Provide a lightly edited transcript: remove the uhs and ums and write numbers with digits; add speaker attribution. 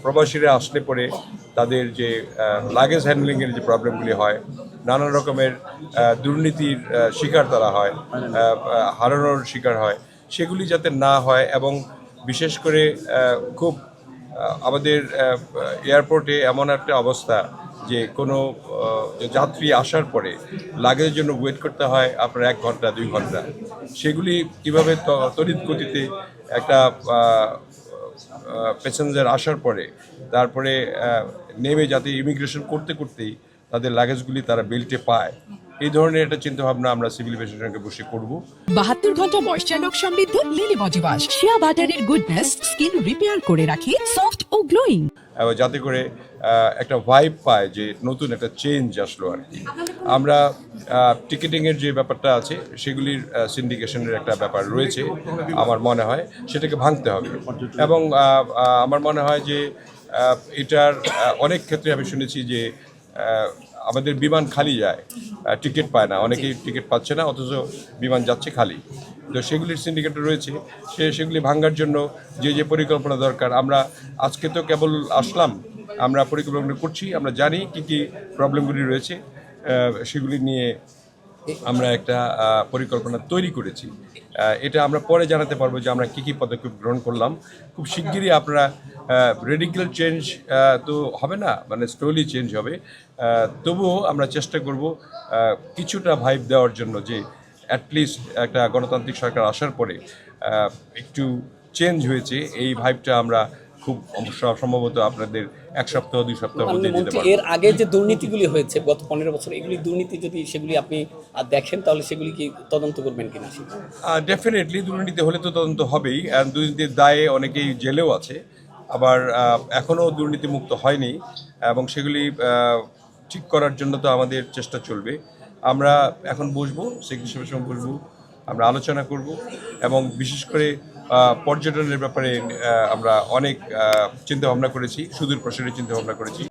Speaker 1: প্রবাসীরা আসলে পরে তাদের যে লাগেজ হ্যান্ডলিংয়ের যে প্রবলেমগুলি হয়, নানা রকমের দুর্নীতির শিকার তারা হয়, হারানোর শিকার হয়, সেগুলি যাতে না হয় এবং বিশেষ করে খুব আমাদের এয়ারপোর্টে এমন একটা অবস্থা যে কোনো যাত্রী আসার পরে লাগেজের জন্য ওয়েট করতে হয় আপনার 1 ঘন্টা 2 ঘন্টা। সেগুলি কীভাবে তড়িৎ গতিতে একটা প্যাসেঞ্জার আসার পরে তারপরে নেমে যাতে ইমিগ্রেশন করতে করতেই তাদের লাগেজগুলি তারা বেল্টে পায়, এই ধরনের একটা চিন্তাভাবনা আমরা সিভিল এভিয়েশনের সঙ্গে বসে করব।
Speaker 2: 72 ঘন্টা ময়েশ্চার লক সমৃদ্ধ লিলি বডি ওয়াশ শিয়া বাটারের গুডনেস স্কিন রিপেয়ার করে রাখে সফট ও গ্লোয়িং,
Speaker 1: যাতে করে একটা ভাইব পায় যে নতুন একটা চেঞ্জ আসলো আর কি। আমরা টিকিটিংয়ের যে ব্যাপারটা আছে সেগুলির সিন্ডিকেশনের একটা ব্যাপার রয়েছে আমার মনে হয়, সেটাকে ভাঙতে হবে। এবং আমার মনে হয় যে এটার অনেক ক্ষেত্রে আমি শুনেছি যে আমাদের বিমান খালি যায়, টিকিট পায় না, অনেকেই টিকিট পাচ্ছে না, অথচ বিমান যাচ্ছে খালি। তো সেগুলির সিন্ডিকেট রয়েছে, সেগুলি ভাঙার জন্য যে যে পরিকল্পনা দরকার, আমরা আজকে তো কেবল আসলাম, আমরা পরিকল্পনা করছি, আমরা জানি কী কী প্রবলেমগুলি রয়েছে, সেগুলি নিয়ে আমরা একটা পরিকল্পনা তৈরি করেছি। এটা আমরা পরে জানাতে পারবো যে আমরা কী কী পদক্ষেপ গ্রহণ করলাম। খুব শিগগিরই আপনারা রেডিক্যাল চেঞ্জ তো হবে না, মানে স্লোলি চেঞ্জ হবে, তবুও আমরা চেষ্টা করব কিছুটা ভাইব দেওয়ার জন্য যে অ্যাটলিস্ট একটা গণতান্ত্রিক সরকার আসার পরে একটু চেঞ্জ হয়েছে, এই ভাইবটা আমরা খুব সম্ভবত আপনাদের 1 সপ্তাহ 2 সপ্তাহ মধ্যে দিতে পারবো।
Speaker 3: এর আগে যে দুর্নীতিগুলি হয়েছে গত 15 বছর, এগুলি দুর্নীতি যদি সেগুলি আপনি দেখেন তাহলে সেগুলি কি তদন্ত করবেন কিনা?
Speaker 1: ডেফিনেটলি দুর্নীতি হলে তো তদন্ত হবেই, দুর্নীতির দায়ে অনেকেই জেলেও আছে, আবার এখনও দুর্নীতিমুক্ত হয়নি, এবং সেগুলি ঠিক করার জন্য তো আমাদের চেষ্টা চলবে। আমরা এখন বসবো, সেক্রেটারির সঙ্গে বসবো, আমরা আলোচনা করব, এবং বিশেষ করে পর্যটনের ব্যাপারে আমরা অনেক চিন্তাভাবনা করেছি, সুদূর প্রসারের চিন্তাভাবনা করেছি।